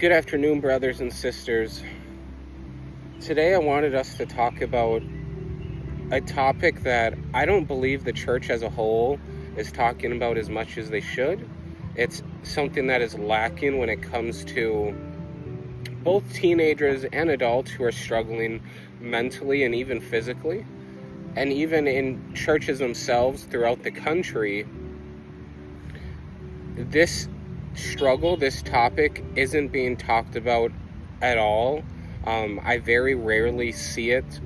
Good afternoon, brothers and sisters. Today I wanted us to talk about a topic that I don't believe the church as a whole is talking about as much as they should. It's something that is lacking when it comes to both teenagers and adults who are struggling mentally and even physically. And even in churches themselves throughout the country, this struggle, this topic isn't being talked about at all. I very rarely see it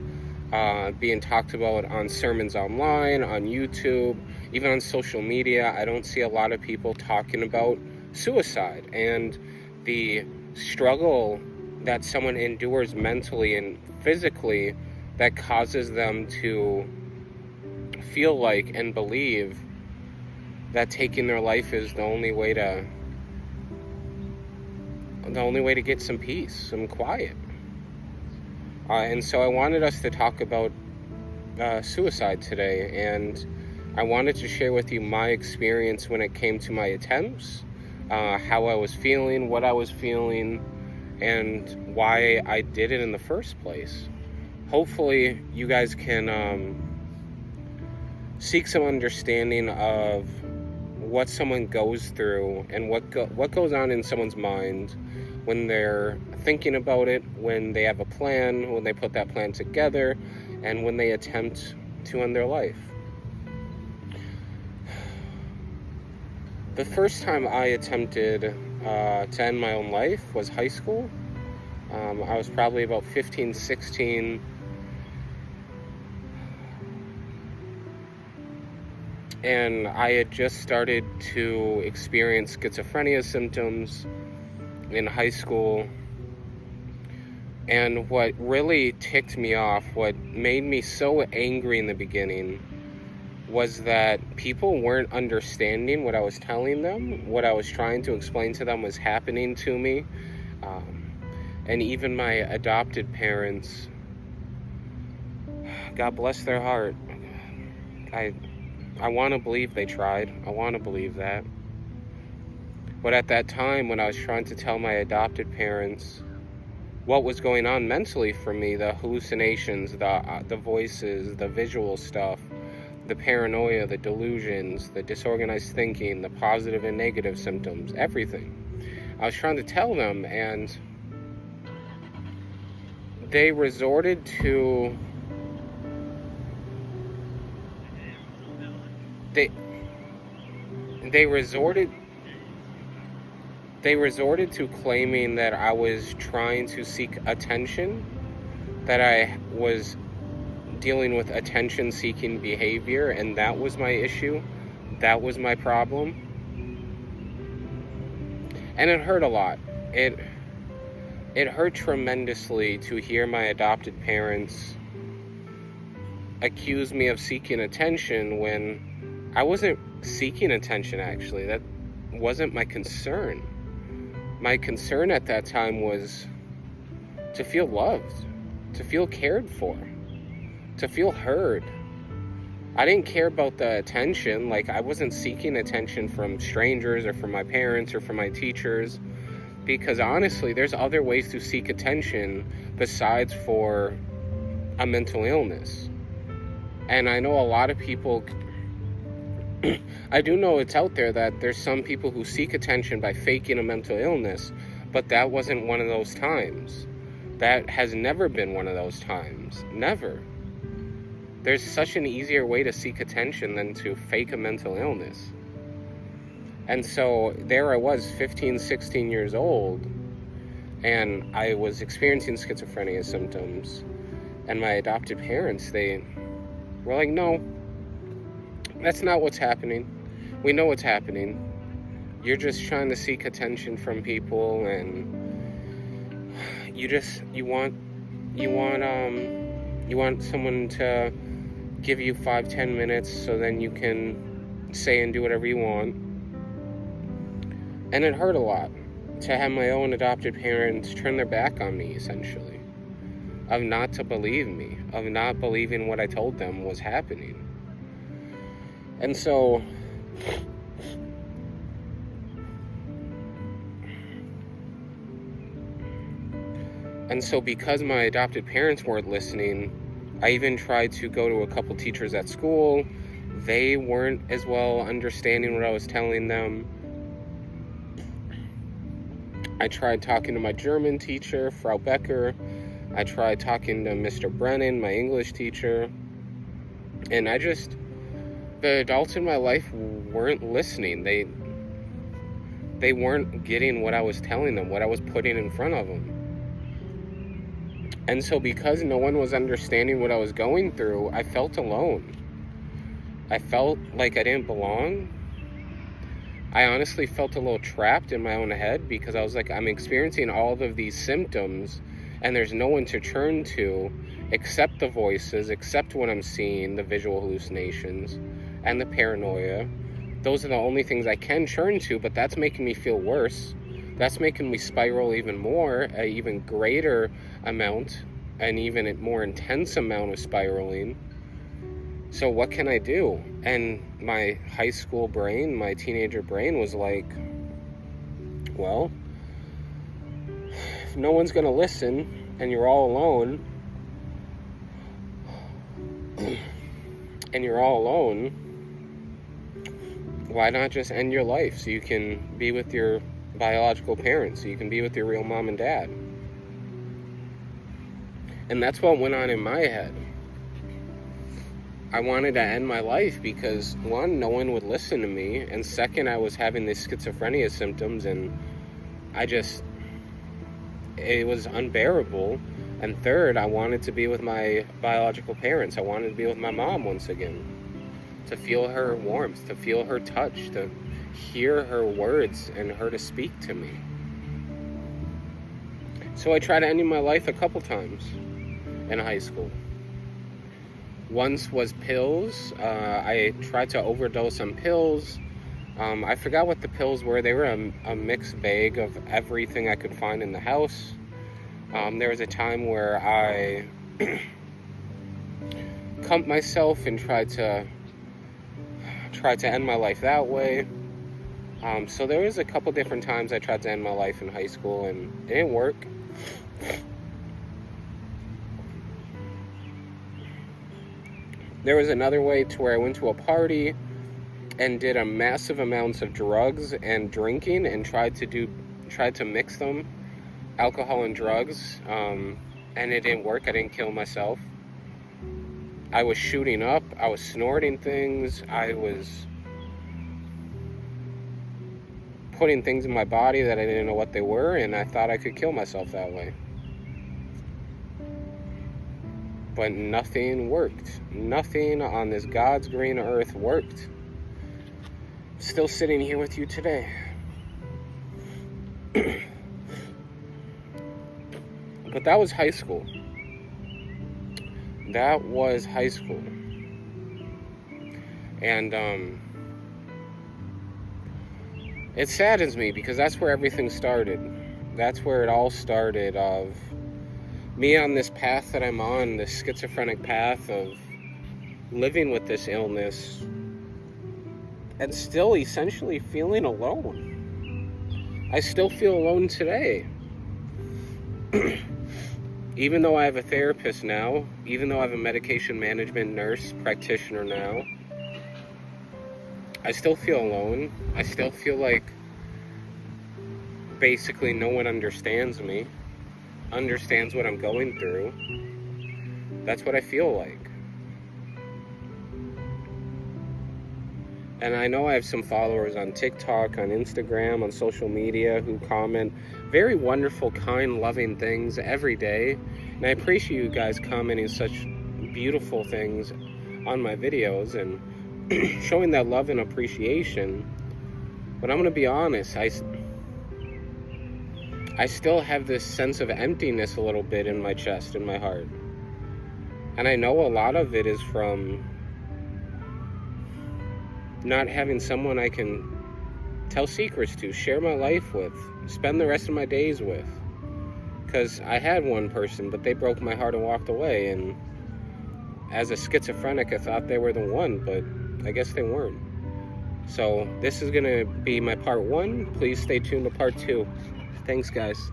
being talked about on sermons online, on YouTube, even on social media. I don't see a lot of people talking about suicide and the struggle that someone endures mentally and physically that causes them to feel like and believe that taking their life is the only way to get some peace, some quiet. And so I wanted us to talk about suicide today, and I wanted to share with you my experience when it came to my attempts, how I was feeling, what I was feeling, and why I did it in the first place. Hopefully you guys can seek some understanding of what someone goes through and what goes on in someone's mind when they're thinking about it, when they have a plan, when they put that plan together, and when they attempt to end their life. The first time I attempted to end my own life was high school. I was probably about 15, 16. And I had just started to experience schizophrenia symptoms in high school. And what really ticked me off, what made me so angry in the beginning, was that people weren't understanding what I was telling them. What I was trying to explain to them was happening to me. And even my adopted parents, God bless their heart, I want to believe they tried. I want to believe that. But at that time, when I was trying to tell my adopted parents what was going on mentally for me, the hallucinations, the voices, the visual stuff, the paranoia, the delusions, the disorganized thinking, the positive and negative symptoms, everything. I was trying to tell them, and they resorted to they resorted to claiming that I was trying to seek attention, that I was dealing with attention-seeking behavior, and that was my issue, that was my problem. And it hurt a lot. It hurt tremendously to hear my adopted parents accuse me of seeking attention when I wasn't seeking attention, actually. That wasn't my concern. My concern at that time was to feel loved, to feel cared for, to feel heard. I didn't care about the attention. Like, I wasn't seeking attention from strangers or from my parents or from my teachers, because honestly, there's other ways to seek attention besides for a mental illness. And I know a lot of people, I do know it's out there that there's some people who seek attention by faking a mental illness, but that wasn't one of those times. That has never been one of those times. Never. There's such an easier way to seek attention than to fake a mental illness. And so there I was, 15, 16 years old, and I was experiencing schizophrenia symptoms, and my adopted parents, they were like, no, that's not what's happening. We know what's happening. You're just trying to seek attention from people, and you want someone to give you 5-10 minutes so then you can say and do whatever you want. And it hurt a lot to have my own adopted parents turn their back on me, essentially, of not to believe me, of not believing what I told them was happening. And so And so because my adopted parents weren't listening, I even tried to go to a couple teachers at school. They weren't as well understanding what I was telling them. I tried talking to my German teacher, Frau Becker. I tried talking to Mr. Brennan, my English teacher. And the adults in my life weren't listening. They weren't getting what I was telling them, what I was putting in front of them. And so because no one was understanding what I was going through, I felt alone. I felt like I didn't belong. I honestly felt a little trapped in my own head because I was like, I'm experiencing all of these symptoms and there's no one to turn to except the voices, except what I'm seeing, the visual hallucinations and the paranoia. Those are the only things I can turn to, but that's making me feel worse. That's making me spiral even more, an even greater amount, an even more intense amount of spiraling. So what can I do? And my high school brain, my teenager brain was like, well, if no one's going to listen and you're all alone, why not just end your life so you can be with your biological parents, so you can be with your real mom and dad? And that's what went on in my head. I wanted to end my life because, one, no one would listen to me, and second, I was having these schizophrenia symptoms, and it was unbearable, and third, I wanted to be with my biological parents. I wanted to be with my mom once again, to feel her warmth, to feel her touch, to hear her words, and her to speak to me. So I tried ending my life a couple times in high school. Once was pills. I tried to overdose on pills. I forgot what the pills were. They were a mixed bag of everything I could find in the house. There was a time where I cumped myself and tried to end my life that way. So there was a couple different times I tried to end my life in high school, and it didn't work. There was another way to where I went to a party and did a massive amounts of drugs and drinking and tried to mix them, alcohol and drugs, and it didn't work. I didn't kill myself. I was shooting up. I was snorting things. I was putting things in my body that I didn't know what they were, and I thought I could kill myself that way. But nothing worked. Nothing on this God's green earth worked. Still sitting here with you today. But that was high school. That was high school. And it saddens me because that's where everything started. That's where it all started, of me on this path that I'm on, this schizophrenic path of living with this illness and still essentially feeling alone. I still feel alone today. Even though I have a therapist now, even though I have a medication management nurse practitioner now, I still feel alone. I still feel like basically no one understands me, understands what I'm going through. That's what I feel like. And I know I have some followers on TikTok, on Instagram, on social media who comment very wonderful, kind, loving things every day. And I appreciate you guys commenting such beautiful things on my videos and showing that love and appreciation. But I'm going to be honest, I still have this sense of emptiness a little bit in my chest, in my heart. And I know a lot of it is from not having someone I can tell secrets to, share my life with, spend the rest of my days with. Because I had one person, but they broke my heart and walked away. And as a schizophrenic, I thought they were the one, but I guess they weren't. So this is going to be my part 1. Please stay tuned to part 2. Thanks, guys.